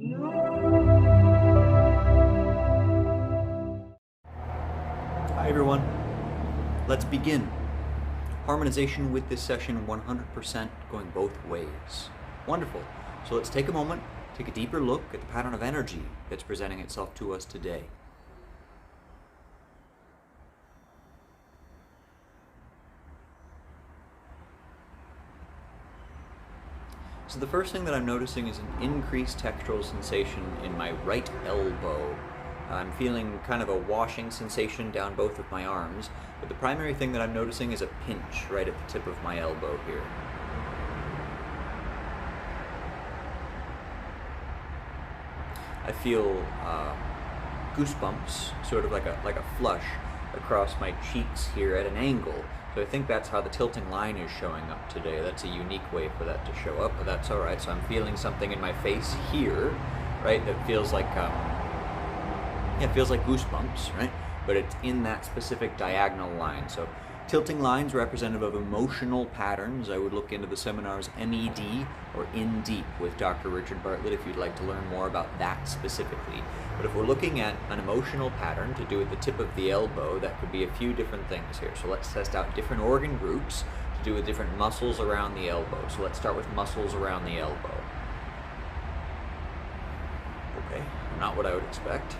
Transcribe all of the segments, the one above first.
Hi everyone, let's begin. Harmonization with this session 100% going both ways. Wonderful. So let's take a moment, take a deeper look at the pattern of energy that's presenting itself to us today. So the first thing that I'm noticing is an increased textural sensation in my right elbow. I'm feeling kind of a washing sensation down both of my arms, but the primary thing that I'm noticing is a pinch right at the tip of my elbow here. I feel goosebumps, sort of like a flush across my cheeks here at an angle. So I think that's how the tilting line is showing up today. That's a unique way for that to show up, but that's all right. So I'm feeling something in my face here, right, that feels like it feels like goosebumps, right? But it's in that specific diagonal line. So tilting lines representative of emotional patterns. I would look into the seminars MED or In Deep with Dr. Richard Bartlett if you'd like to learn more about that specifically. But if we're looking at an emotional pattern to do with the tip of the elbow, that could be a few different things here. So let's test out different organ groups to do with different muscles around the elbow. So let's start with muscles around the elbow. Okay, not what I would expect.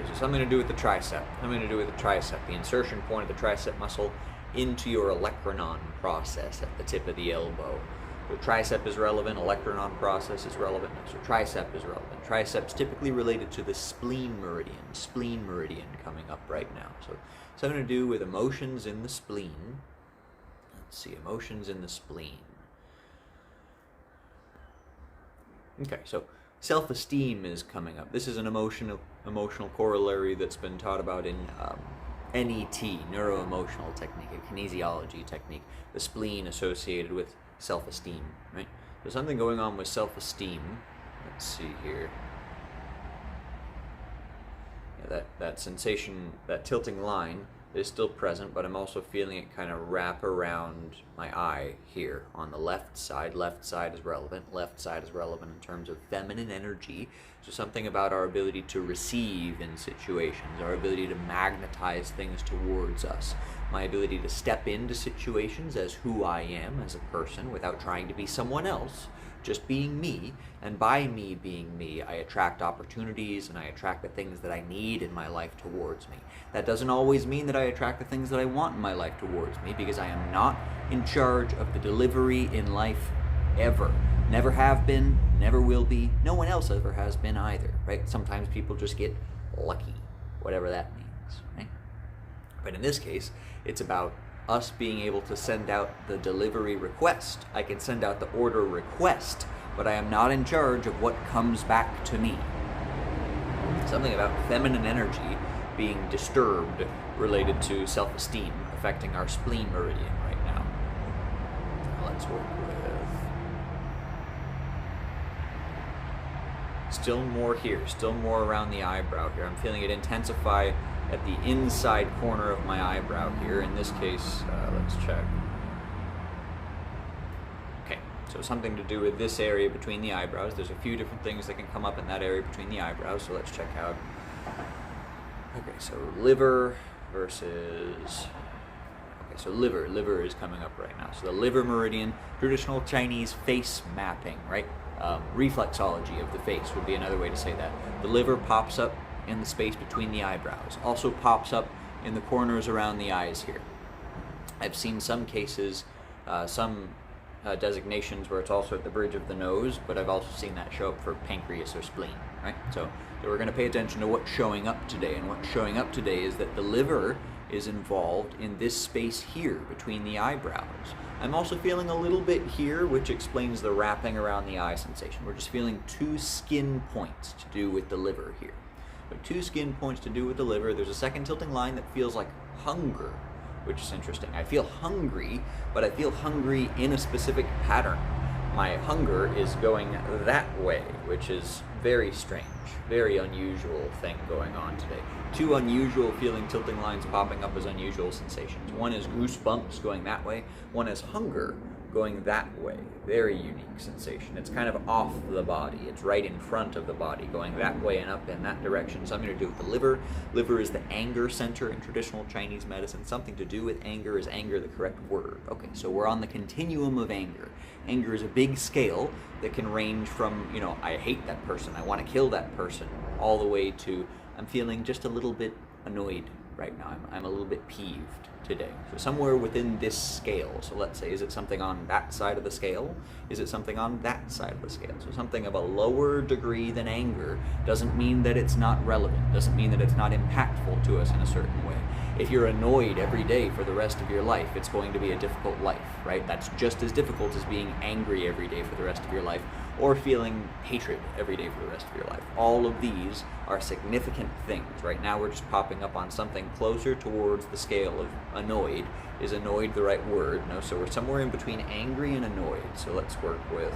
So something to do with the tricep, the insertion point of the tricep muscle into your olecranon process at the tip of the elbow. So tricep is relevant, olecranon process is relevant, so tricep is relevant. Tricep's typically related to the spleen meridian coming up right now. So something to do with emotions in the spleen. Let's see, emotions in the spleen. Okay, so self-esteem is coming up. This is an emotional corollary that's been taught about in NET, neuro-emotional technique, a kinesiology technique, the spleen associated with self-esteem, right? There's something going on with self-esteem. Let's see here. Yeah, that sensation, that tilting line is still present, but I'm also feeling it kind of wrap around my eye here on the left side. Left side is relevant in terms of feminine energy. So something about our ability to receive in situations, our ability to magnetize things towards us, my ability to step into situations as who I am as a person without trying to be someone else, just being me, and by me being me, I attract opportunities and I attract the things that I need in my life towards me. That doesn't always mean that I attract the things that I want in my life towards me, because I am not in charge of the delivery in life ever. Never have been, never will be, no one else ever has been either, right? Sometimes people just get lucky, whatever that means, right? But in this case, it's about us being able to send out the delivery request. I can send out the order request, but I am not in charge of what comes back to me. Something about feminine energy being disturbed related to self-esteem affecting our spleen meridian right now. Let's work with... Still more here, still more around the eyebrow here. I'm feeling it intensify at the inside corner of my eyebrow here. In this case, let's check. Okay, so something to do with this area between the eyebrows. There's a few different things that can come up in that area between the eyebrows, so let's check out. Okay, so liver versus... Okay, so liver is coming up right now. So the liver meridian, traditional Chinese face mapping, right? Reflexology of the face would be another way to say that. The liver pops up in the space between the eyebrows, also pops up in the corners around the eyes here. I've seen some cases, some designations where it's also at the bridge of the nose, but I've also seen that show up for pancreas or spleen, right? So we're going to pay attention to what's showing up today, and what's showing up today is that the liver is involved in this space here between the eyebrows. I'm also feeling a little bit here, which explains the wrapping around the eye sensation. We're just feeling two skin points to do with the liver here. But two skin points to do with the liver. There's a second tilting line that feels like hunger, which is interesting. I feel hungry, but I feel hungry in a specific pattern. my hunger is going that way, which is very strange, very unusual thing going on today. Two unusual feeling tilting lines popping up as unusual sensations. One is goosebumps going that way, one is hunger going that way. Very unique sensation. It's kind of off the body. It's right in front of the body, going that way and up in that direction. Something to do with the liver. Liver is the anger center in traditional Chinese medicine. Something to do with anger. Is anger the correct word? Okay, so we're on the continuum of anger. Anger is a big scale that can range from, you know, I hate that person, I want to kill that person, all the way to I'm feeling just a little bit annoyed right now. I'm a little bit peeved today. So somewhere within this scale. So let's say, is it something on that side of the scale? Is it something on that side of the scale? So something of a lower degree than anger doesn't mean that it's not relevant, doesn't mean that it's not impactful to us in a certain way. If you're annoyed every day for the rest of your life, it's going to be a difficult life, right? That's just as difficult as being angry every day for the rest of your life, or feeling hatred every day for the rest of your life. All of these are significant things. Right now we're just popping up on something closer towards the scale of annoyed. Is annoyed the right word? No, so we're somewhere in between angry and annoyed. So let's work with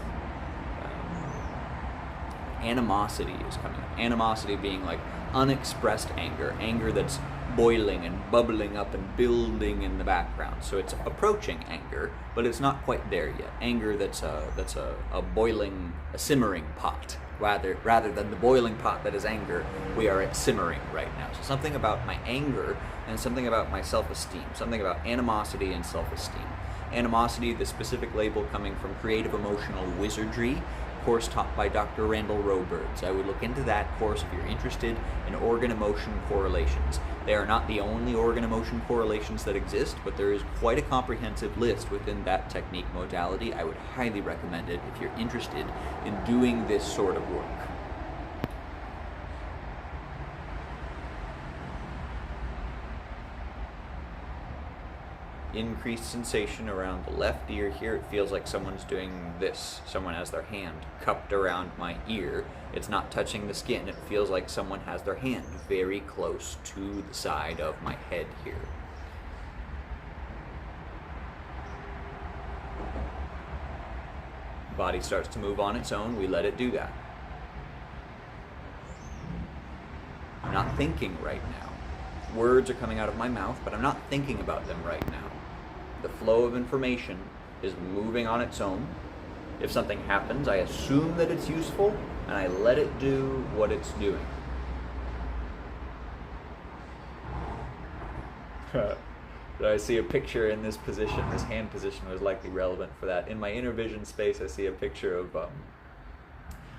animosity is coming up. Animosity being like unexpressed anger, anger that's boiling and bubbling up and building in the background. So it's approaching anger, but it's not quite there yet. Anger that's a boiling, a simmering pot. Rather than the boiling pot that is anger, we are at simmering right now. So something about my anger and something about my self-esteem, something about animosity and self-esteem. Animosity, the specific label coming from Creative Emotional Wizardry, course taught by Dr. Randall Robirds. I would look into that course if you're interested in organ-emotion correlations. They are not the only organ-emotion correlations that exist, but there is quite a comprehensive list within that technique modality. I would highly recommend it if you're interested in doing this sort of work. Increased sensation around the left ear here. It feels like someone's doing this. Someone has their hand cupped around my ear. It's not touching the skin. It feels like someone has their hand very close to the side of my head here. Body starts to move on its own. We let it do that. I'm not thinking right now. Words are coming out of my mouth, but I'm not thinking about them right now. The flow of information is moving on its own. If something happens, I assume that it's useful, and I let it do what it's doing. Did I see a picture in this position? This hand position was likely relevant for that. In my inner vision space, I see a picture of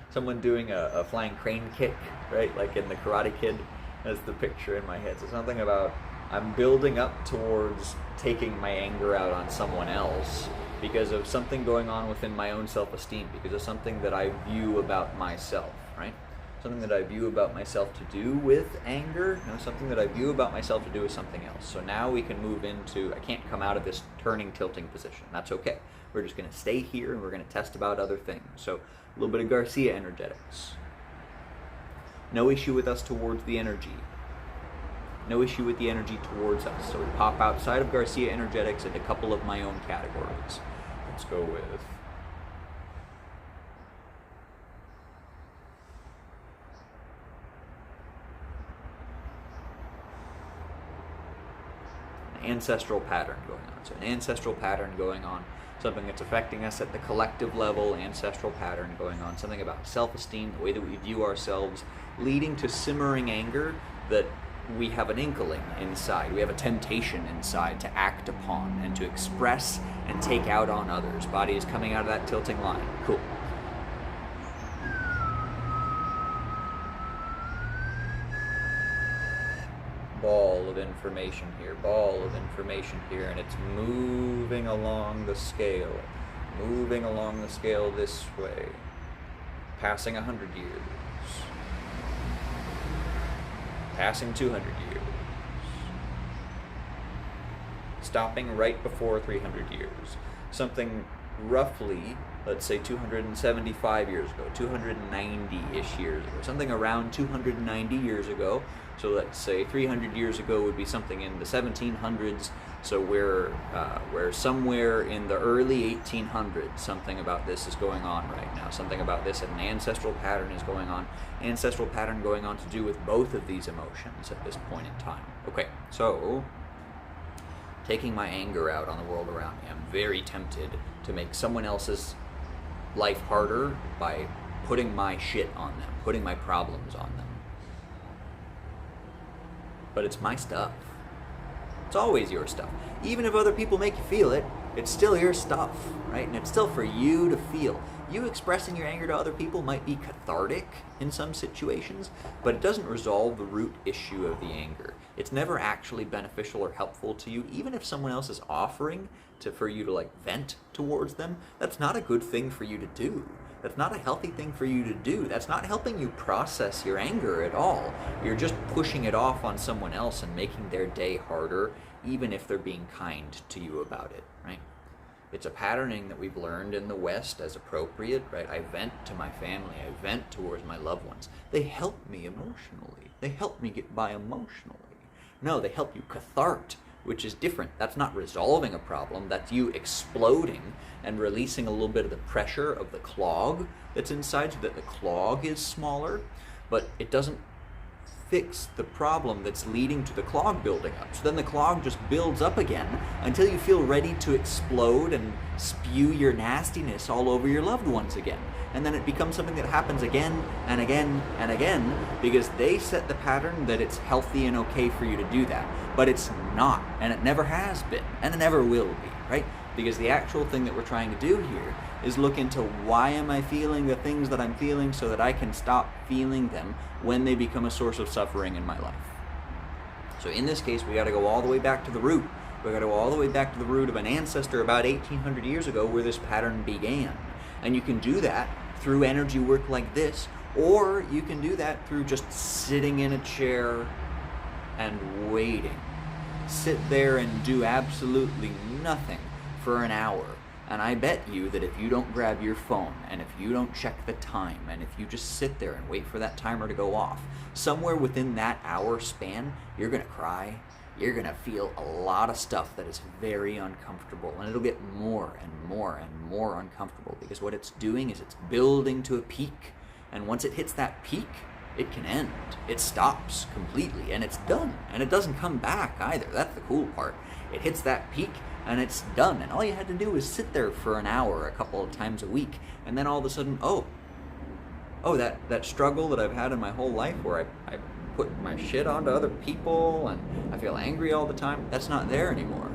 someone doing a flying crane kick, right? Like in the Karate Kid. That's the picture in my head. So something about I'm building up towards taking my anger out on someone else because of something going on within my own self-esteem, because of something that I view about myself, right? Something that I view about myself to do with anger, something that I view about myself to do with something else. So now we can move into, I can't come out of this turning, tilting position. That's okay. We're just going to stay here and we're going to test about other things. So a little bit of Garcia Ennergetics. No issue with us towards the energy. No issue with the energy towards us. So we pop outside of Garcia Ennergetics into a couple of my own categories. Let's go with an ancestral pattern going on. So an ancestral pattern going on. Something that's affecting us at the collective level, ancestral pattern going on. Something about self-esteem, the way that we view ourselves, leading to simmering anger that we have an inkling inside, we have a temptation inside to act upon and to express and take out on others. Body is coming out of that tilting line. Cool. Ball of information here, ball of information here, and it's moving along the scale this way, passing 100 years. Passing 200 years, stopping right before 300 years. Something roughly, let's say 275 years ago, 290-ish years ago, something around 290 years ago. So let's say 300 years ago would be something in the 1700s. So we're somewhere in the early 1800s. Something about this is going on right now. Something about this, an ancestral pattern is going on. Ancestral pattern going on to do with both of these emotions at this point in time. Okay, so taking my anger out on the world around me, I'm very tempted to make someone else's life harder by putting my shit on them, putting my problems on them. But it's my stuff. It's always your stuff. Even if other people make you feel it, it's still your stuff, right? And it's still for you to feel. You expressing your anger to other people might be cathartic in some situations, but it doesn't resolve the root issue of the anger. It's never actually beneficial or helpful to you, even if someone else is offering for you to like vent towards them. That's not a good thing for you to do. That's not a healthy thing for you to do. That's not helping you process your anger at all. You're just pushing it off on someone else and making their day harder, even if they're being kind to you about it, right? It's a patterning that we've learned in the West as appropriate, right? I vent to my family. I vent towards my loved ones. They help me emotionally. They help me get by emotionally. No, they help you cathart, which is different. That's not resolving a problem. That's you exploding and releasing a little bit of the pressure of the clog that's inside so that the clog is smaller, but it doesn't fix the problem that's leading to the clog building up. So then the clog just builds up again until you feel ready to explode and spew your nastiness all over your loved ones again. And then it becomes something that happens again and again and again because they set the pattern that it's healthy and okay for you to do that. But it's not, and it never has been, and it never will be, right? Because the actual thing that we're trying to do here is look into why am I feeling the things that I'm feeling so that I can stop feeling them when they become a source of suffering in my life. So in this case, we got to go all the way back to the root. We got to go all the way back to the root of an ancestor about 1800 years ago where this pattern began. And you can do that through energy work like this, or you can do that through just sitting in a chair and waiting. Sit there and do absolutely nothing for an hour. And I bet you that if you don't grab your phone, and if you don't check the time, and if you just sit there and wait for that timer to go off, somewhere within that hour span, you're gonna cry, you're gonna feel a lot of stuff that is very uncomfortable, and it'll get more and more and more uncomfortable, because what it's doing is it's building to a peak, and once it hits that peak, it can end. It stops completely, and it's done, and it doesn't come back either. That's the cool part. It hits that peak, and it's done, and all you had to do was sit there for an hour a couple of times a week, and then all of a sudden, that struggle that I've had in my whole life where I put my shit onto other people and I feel angry all the time, that's not there anymore.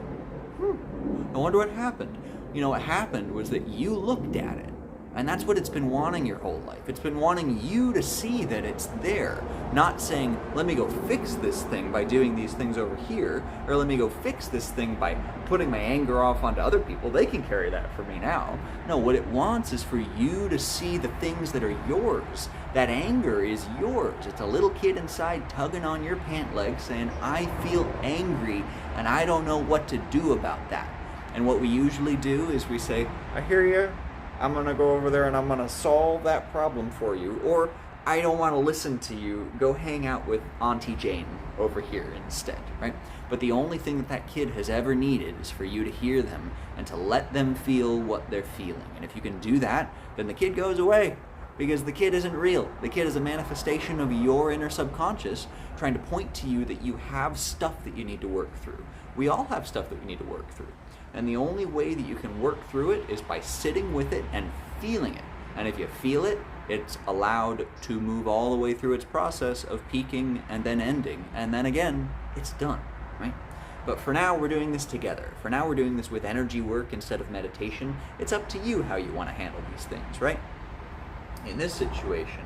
I wonder what happened. You know, what happened was that you looked at it, and that's what it's been wanting your whole life. It's been wanting you to see that it's there, not saying, let me go fix this thing by doing these things over here, or let me go fix this thing by putting my anger off onto other people. They can carry that for me now. No, what it wants is for you to see the things that are yours. That anger is yours. It's a little kid inside tugging on your pant leg saying, I feel angry and I don't know what to do about that. And what we usually do is we say, I hear you. I'm going to go over there and I'm going to solve that problem for you. Or, I don't want to listen to you. Go hang out with Auntie Jane over here instead, right? But the only thing that kid has ever needed is for you to hear them and to let them feel what they're feeling. And if you can do that, then the kid goes away. Because the kid isn't real. The kid is a manifestation of your inner subconscious trying to point to you that you have stuff that you need to work through. We all have stuff that we need to work through. And the only way that you can work through it is by sitting with it and feeling it. And if you feel it, it's allowed to move all the way through its process of peaking and then ending. And then again, it's done, right? But for now, we're doing this together. For now, we're doing this with energy work instead of meditation. It's up to you how you want to handle these things, right? In this situation,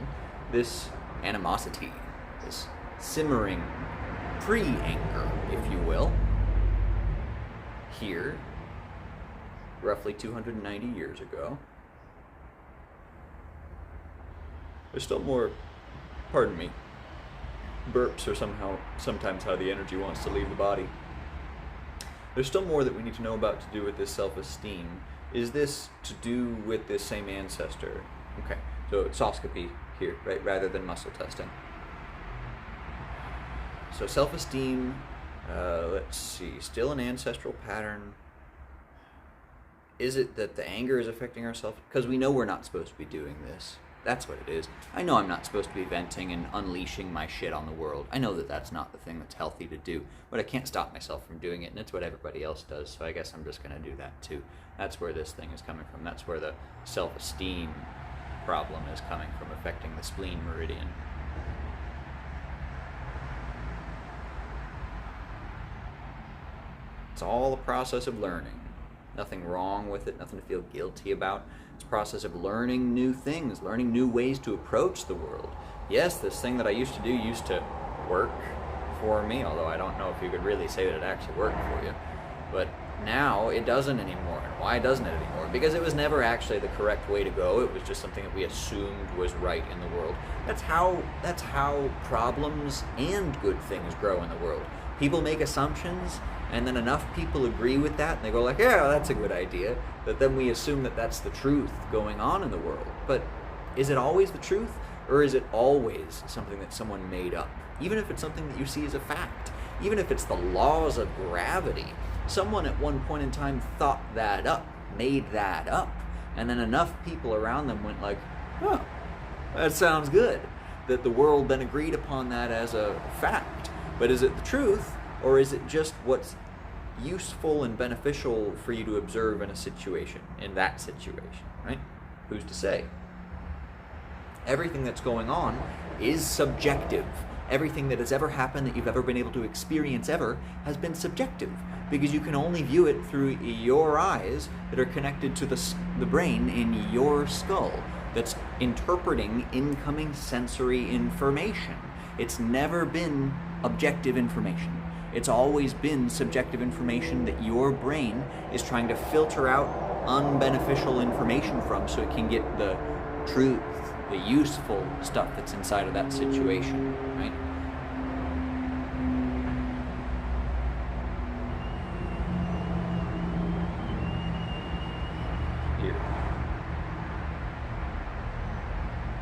this animosity, this simmering pre-anger, if you will, here, roughly 290 years ago, there's still more, pardon me, burps are sometimes how the energy wants to leave the body. There's still more that we need to know about to do with this self-esteem Is this to do with this same ancestor? Okay, so oscopy here, right, rather than muscle testing. So self-esteem, let's see, still an ancestral pattern. Is it that the anger is affecting ourselves? Because we know we're not supposed to be doing this. That's what it is. I know I'm not supposed to be venting and unleashing my shit on the world. I know that that's not the thing that's healthy to do, but I can't stop myself from doing it, and it's what everybody else does, so I guess I'm just going to do that too. That's where this thing is coming from. That's where the self-esteem problem is coming from, affecting the spleen meridian. It's all a process of learning. Nothing wrong with it, nothing to feel guilty about. It's a process of learning new things, learning new ways to approach the world. Yes, this thing that I used to do used to work for me, although I don't know if you could really say that it actually worked for you. But now it doesn't anymore. And why doesn't it anymore? Because it was never actually the correct way to go. It was just something that we assumed was right in the world. That's how problems and good things grow in the world. People make assumptions, and then enough people agree with that, and they go like, yeah, that's a good idea, that then we assume that that's the truth going on in the world. But is it always the truth, or is it always something that someone made up? Even if it's something that you see as a fact, even if it's the laws of gravity, someone at one point in time thought that up, made that up, and then enough people around them went like, oh, that sounds good, that the world then agreed upon that as a fact. But is it the truth, or is it just what's useful and beneficial for you to observe in a situation, in that situation, right? Who's to say? Everything that's going on is subjective. Everything that has ever happened that you've ever been able to experience ever has been subjective, because you can only view it through your eyes that are connected to the brain in your skull that's interpreting incoming sensory information. It's never been objective information. It's always been subjective information that your brain is trying to filter out unbeneficial information from, so it can get the truth, the useful stuff that's inside of that situation, right? Here.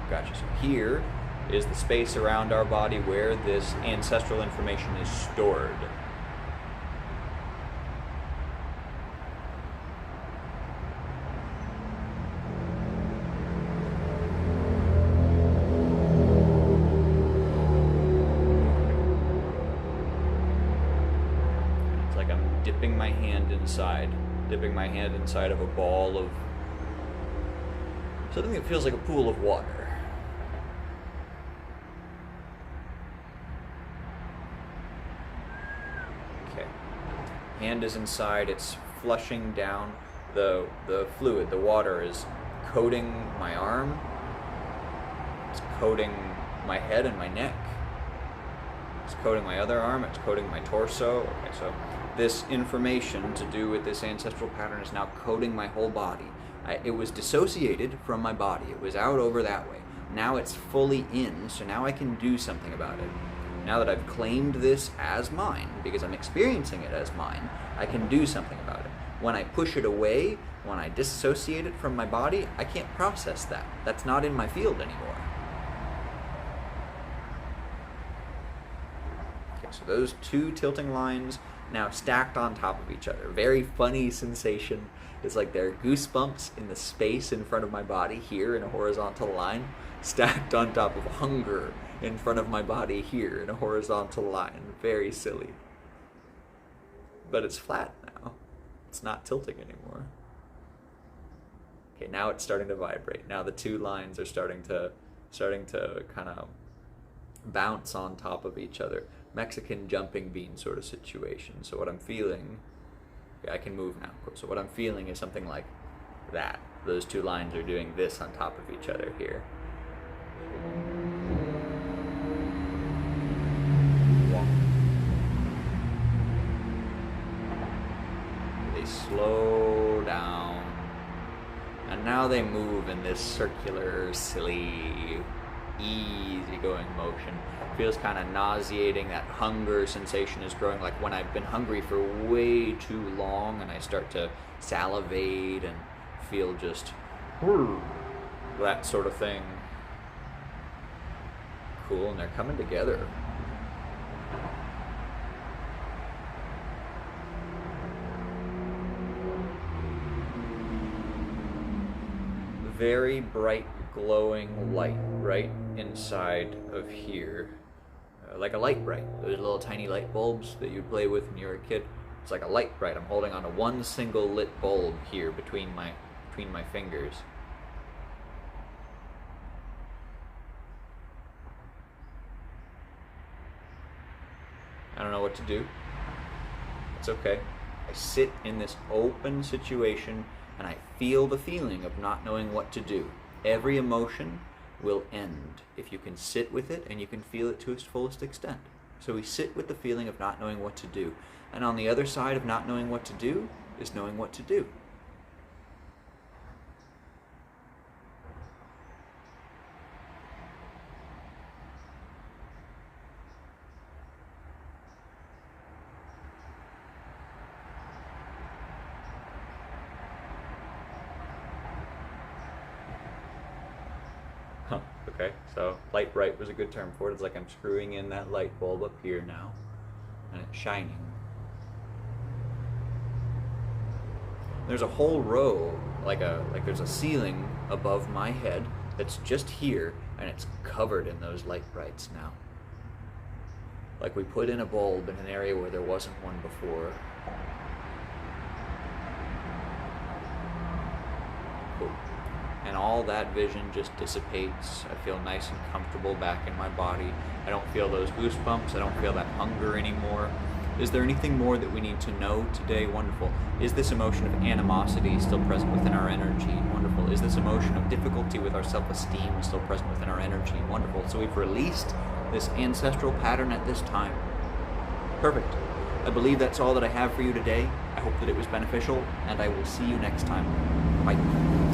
Gotcha. So here is the space around our body where this ancestral information is stored. It's like I'm dipping my hand inside of a ball of something that feels like a pool of water. Hand is inside, it's flushing down the fluid. The water is coating my arm, it's coating my head and my neck, it's coating my other arm, it's coating my torso. Okay, so this information to do with this ancestral pattern is now coating my whole body. It was dissociated from my body, it was out over that way. Now it's fully in, so now I can do something about it. Now that I've claimed this as mine, because I'm experiencing it as mine, I can do something about it. When I push it away, when I disassociate it from my body, I can't process that. That's not in my field anymore. Okay, so those two tilting lines now stacked on top of each other. Very funny sensation. It's like there are goosebumps in the space in front of my body here in a horizontal line, stacked on top of hunger in front of my body here in a horizontal line. Very silly. But it's flat now. It's not tilting anymore. Okay, now it's starting to vibrate. Now the two lines are starting to kind of bounce on top of each other. Mexican jumping bean sort of situation. So what I'm feeling, okay, I can move now. So what I'm feeling is something like that. Those two lines are doing this on top of each other here. They slow down, and now they move in this circular, silly, easy-going motion. Feels kind of nauseating. That hunger sensation is growing, like when I've been hungry for way too long and I start to salivate and feel just that sort of thing. Cool, and they're coming together. Very bright glowing light right inside of here, like a light bright. Those little tiny light bulbs that you'd play with when you were a kid. It's like a light bright. I'm holding on to one single lit bulb here between my fingers. I don't know what to do. It's okay. I sit in this open situation and I feel the feeling of not knowing what to do. Every emotion will end if you can sit with it and you can feel it to its fullest extent. So we sit with the feeling of not knowing what to do. And on the other side of not knowing what to do is knowing what to do. Okay, so light bright was a good term for it. It's like I'm screwing in that light bulb up here now, and it's shining. There's a whole row, like there's a ceiling above my head that's just here, and it's covered in those light brights now. Like we put in a bulb in an area where there wasn't one before. Cool. And all that vision just dissipates. I feel nice and comfortable back in my body. I don't feel those goosebumps. I don't feel that hunger anymore. Is there anything more that we need to know today? Wonderful. Is this emotion of animosity still present within our energy? Wonderful. Is this emotion of difficulty with our self-esteem still present within our energy? Wonderful. So we've released this ancestral pattern at this time. Perfect. I believe that's all that I have for you today. I hope that it was beneficial, and I will see you next time. Bye.